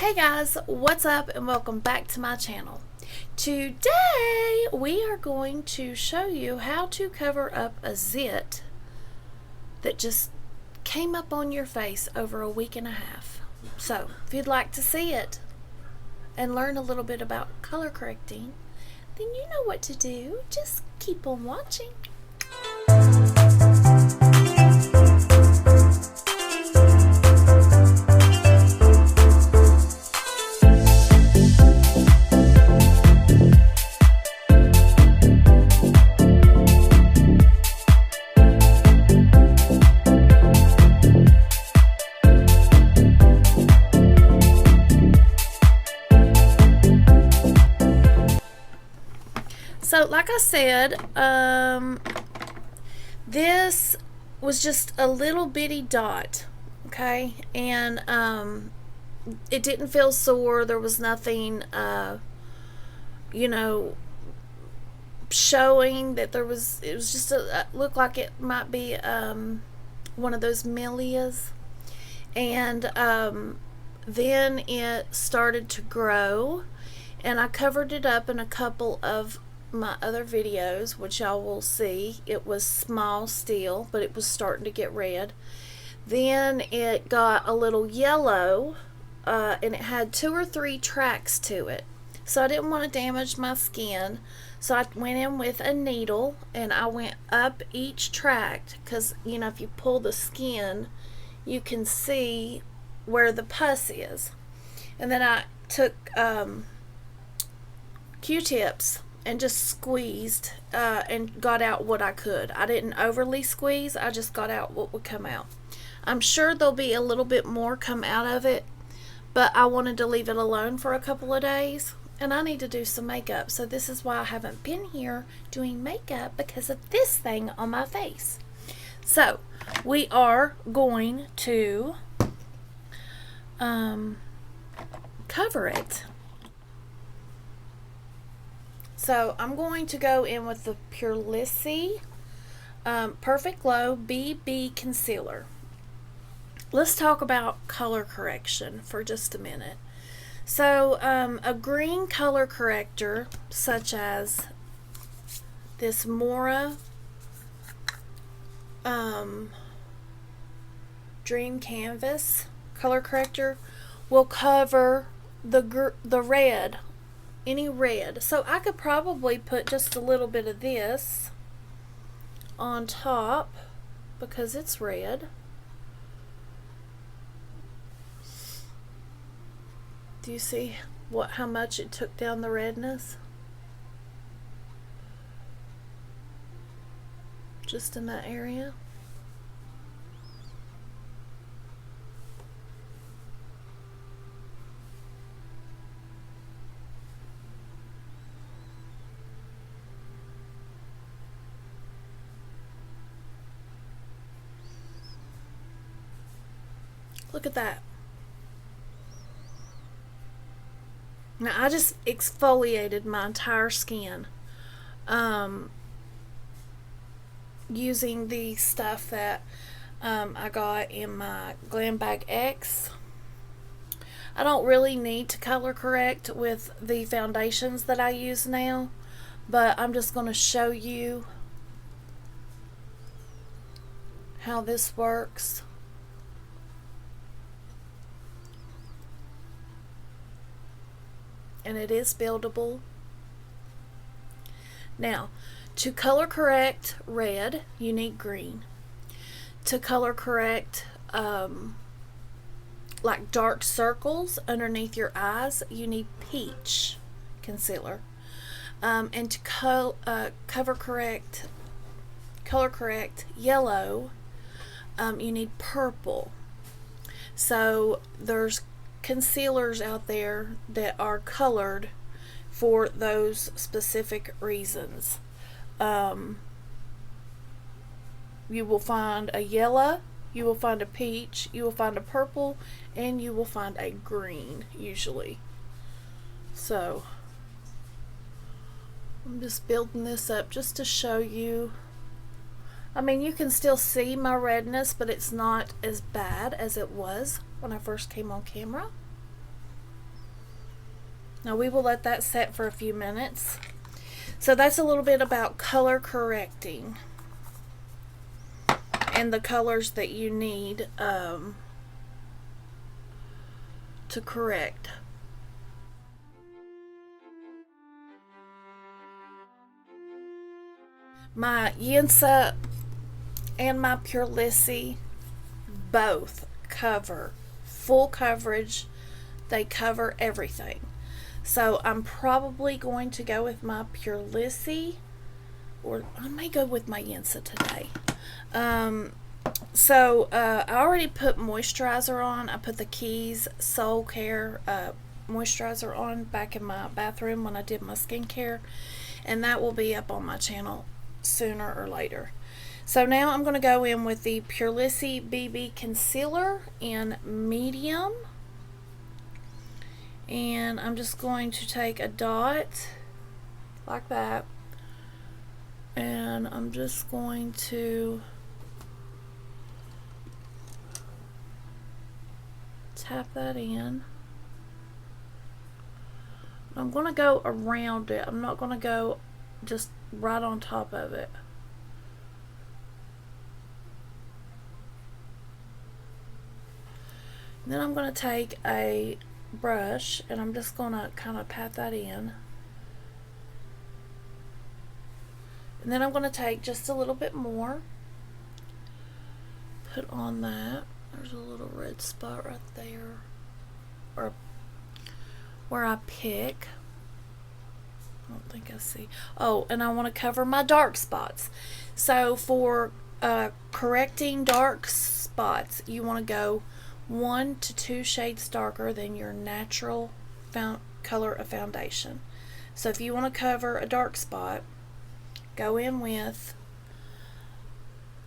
Hey guys, what's up and welcome back to my channel. Today we are going to show you how to cover up a zit that just came up on your face over a week and a half. So if you'd like to see it and learn a little bit about color correcting, then you know what to do. Just keep on watching. So like I said, this was just a little bitty dot, okay, and it didn't feel sore. There was nothing, showing that there was. It was just looked like it might be one of those milias, and then it started to grow, and I covered it up in a couple of my other videos, which y'all will see. It was small still, but it was starting to get red. Then it got a little yellow, and it had 2 or 3 tracks to it, so I didn't want to damage my skin, so I went in with a needle and I went up each tract, because if you pull the skin you can see where the pus is. And then I took Q-tips and just squeezed and got out what I could. I didn't overly squeeze, I just got out what would come out. I'm sure there'll be a little bit more come out of it, but I wanted to leave it alone for a couple of days, and I need to do some makeup, so this is why I haven't been here doing makeup, because of this thing on my face. So we are going to cover it. So I'm going to go in with the Purlissy Perfect Glow BB Concealer. Let's talk about color correction for just a minute. So a green color corrector, such as this Moria Dream Canvas color corrector, will cover the red, any red. So I could probably put just a little bit of this on top because it's red. Do you see how much it took down the redness? Just in that area. Look at that. Now I just exfoliated my entire skin using the stuff that I got in my Glam Bag X. I don't really need to color correct with the foundations that I use now, but I'm just going to show you how this works. And it is buildable. Now, to color correct red, you need green. To color correct like dark circles underneath your eyes, you need peach concealer. And to color correct yellow, you need purple. So there's concealers out there that are colored for those specific reasons. You will find a yellow, you will find a peach, you will find a purple, and you will find a green usually. So I'm just building this up just to show you. I mean, you can still see my redness, but it's not as bad as it was when I first came on camera. Now we will let that set for a few minutes. So that's a little bit about color correcting and the colors that you need to correct. My Anisa and my Pure Lissy both cover full coverage. They cover everything. So I'm probably going to go with my Pure Lissy, or I may go with my Anisa today. I already put moisturizer on. I put the Keys Soul Care moisturizer on back in my bathroom when I did my skincare, and that will be up on my channel sooner or later. So now I'm going to go in with the Pure Lissy BB Concealer in medium, and I'm just going to take a dot like that, and I'm just going to tap that in. I'm going to go around it. I'm not going to go just right on top of it. And then I'm going to take a brush and I'm just going to kind of pat that in. And then I'm going to take just a little bit more, put on that. There's a little red spot right there, or where I pick. I don't think I see. Oh, and I want to cover my dark spots. So for correcting dark spots, you want to go 1 to 2 shades darker than your natural color of foundation. So if you want to cover a dark spot, go in with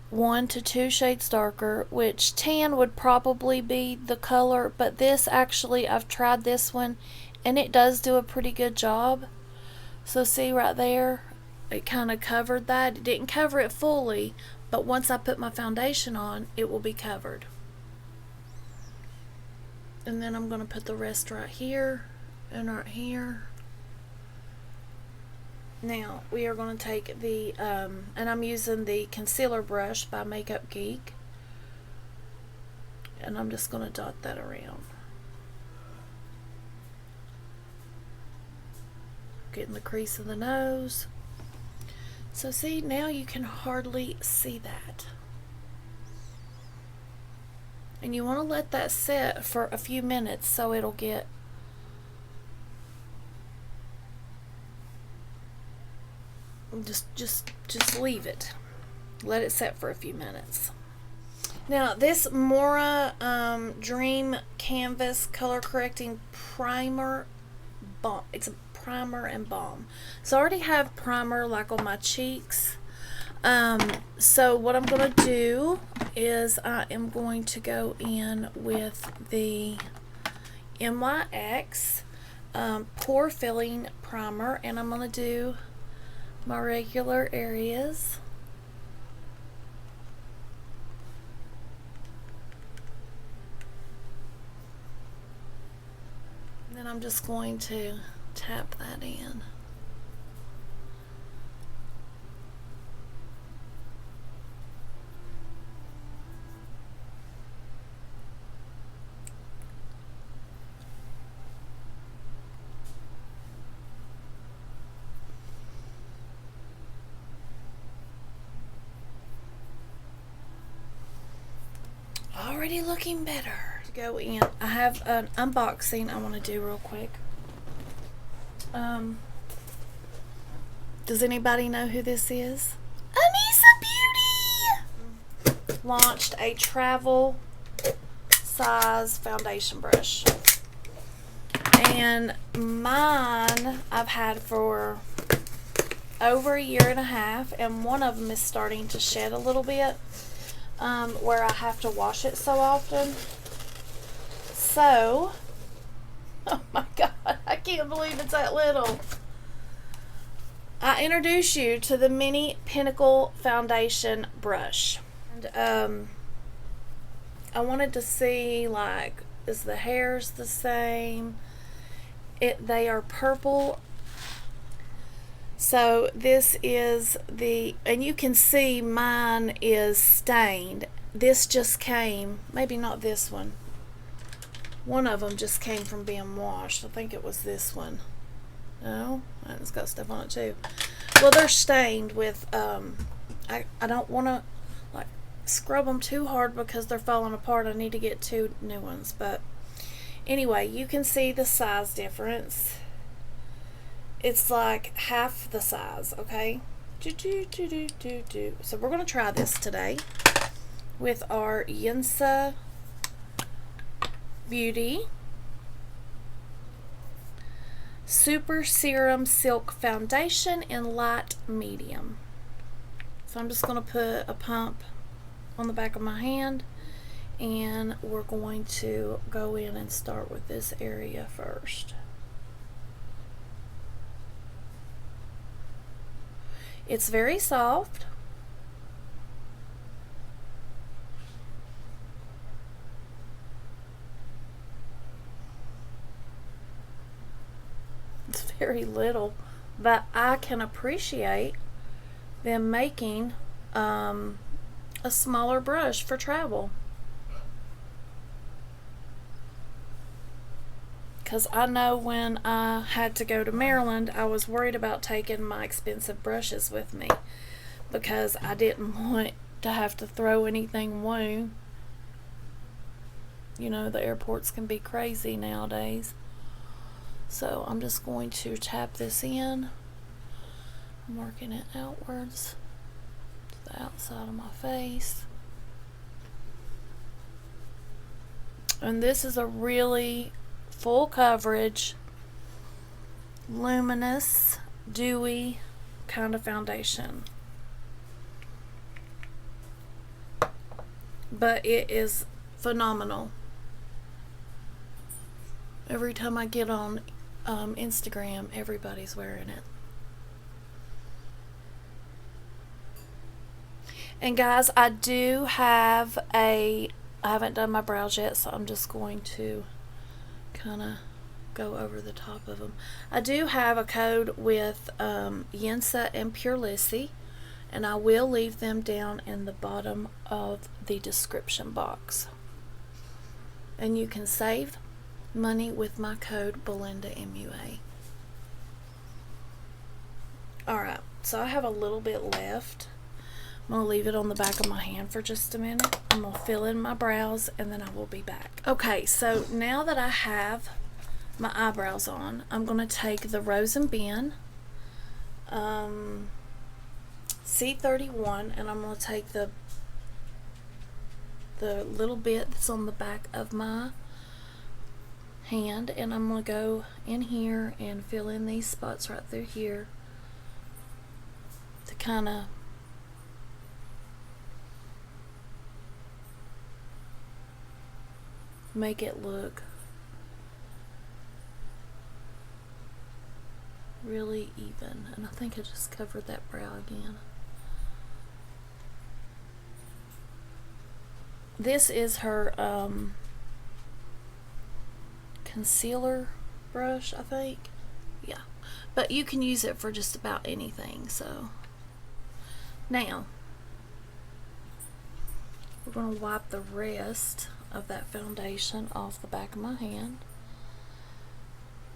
1 to 2 shades darker, which tan would probably be the color, but this actually, I've tried this one and it does do a pretty good job. So see right there, it kind of covered that. It didn't cover it fully, but once I put my foundation on, it will be covered. And then I'm going to put the rest right here and right here. Now we are going to take the and I'm using the concealer brush by Makeup Geek, and I'm just going to dot that around, getting the crease of the nose. So see, now you can hardly see that. And you want to let that set for a few minutes so it'll get just leave it. Let it set for a few minutes. Now this Moria Dream Canvas Color Correcting Primer Balm. It's a primer and balm. So I already have primer like on my cheeks. So what I'm going to do is I am going to go in with the NYX Pore Filling Primer, and I'm going to do my regular areas. And then I'm just going to tap that in. Already looking better. To go in, I have an unboxing I want to do real quick. Does anybody know who this is? Anisa Beauty launched a travel size foundation brush, and mine I've had for over 1.5 years, and one of them is starting to shed a little bit. Where I have to wash it so often. So, oh my god, I can't believe it's that little. I introduce you to the mini Pinnacle foundation brush. And I wanted to see, like, is the hairs the same? They are purple. So this is and you can see mine is stained. This just came, maybe not this one. One of them just came from being washed. I think it was this one. No, it's got stuff on it too. Well, they're stained with, I don't want to like scrub them too hard because they're falling apart. I need to get 2 new ones. But anyway, you can see the size difference. It's like half the size, okay? So we're going to try this today with our Anisa Beauty Super Serum Silk Foundation in light medium. So I'm just going to put a pump on the back of my hand, and we're going to go in and start with this area first. It's very soft. It's very little, but I can appreciate them making a smaller brush for travel. Because I know when I had to go to Maryland, I was worried about taking my expensive brushes with me because I didn't want to have to throw anything away. You know, the airports can be crazy nowadays. So I'm just going to tap this in. I'm working it outwards to the outside of my face. And this is a really full coverage, luminous, dewy kind of foundation. But it is phenomenal. Every time I get on Instagram, everybody's wearing it. And guys, I haven't done my brows yet, so I'm just going to kind of go over the top of them. I do have a code with Anisa and Pure Lissy, and I will leave them down in the bottom of the description box. And you can save money with my code BelindaMua. Alright, so I have a little bit left. I'm going to leave it on the back of my hand for just a minute. I'm going to fill in my brows and then I will be back. Okay, so now that I have my eyebrows on, I'm going to take the Rose and Ben C31, and I'm going to take the little bit that's on the back of my hand, and I'm going to go in here and fill in these spots right through here to kind of make it look really even. And I think I just covered that brow again. This is her concealer brush, I think. Yeah, but you can use it for just about anything. So now we're going to wipe the rest of that foundation off the back of my hand.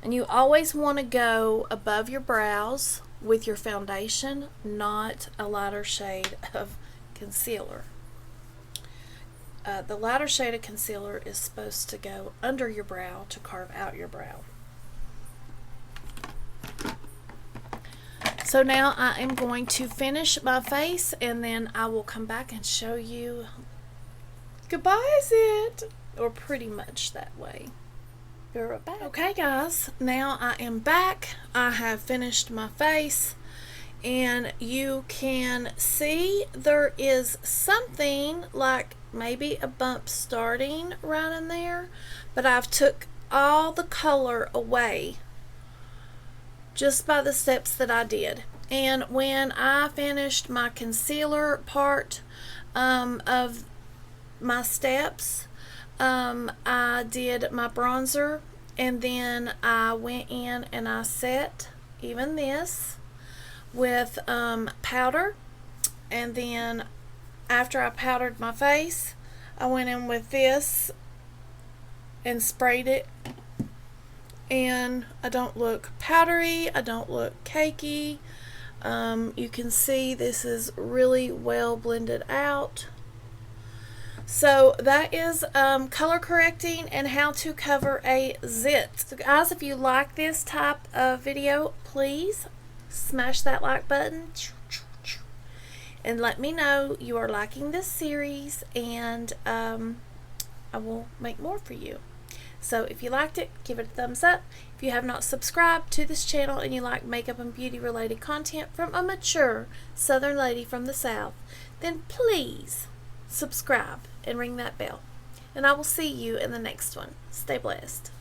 And you always want to go above your brows with your foundation, not a lighter shade of concealer. The lighter shade of concealer is supposed to go under your brow to carve out your brow. So now I am going to finish my face, and then I will come back and show you goodbye, is it? Or pretty much that way. Be right back. Okay guys, now I am back. I have finished my face, and you can see there is something like maybe a bump starting right in there, but I've took all the color away just by the steps that I did. And when I finished my concealer part of my steps, I did my bronzer And then I went in and I set even this with powder. And then after I powdered my face, I went in with this and sprayed it. And I don't look powdery, I don't look cakey. You can see this is really well blended out. So that is color correcting and how to cover a zit. So guys, if you like this type of video, please smash that like button and let me know you are liking this series, and I will make more for you. So if you liked it, give it a thumbs up. If you have not subscribed to this channel and you like makeup and beauty related content from a mature Southern lady from the South, then please subscribe and ring that bell. And I will see you in the next one. Stay blessed.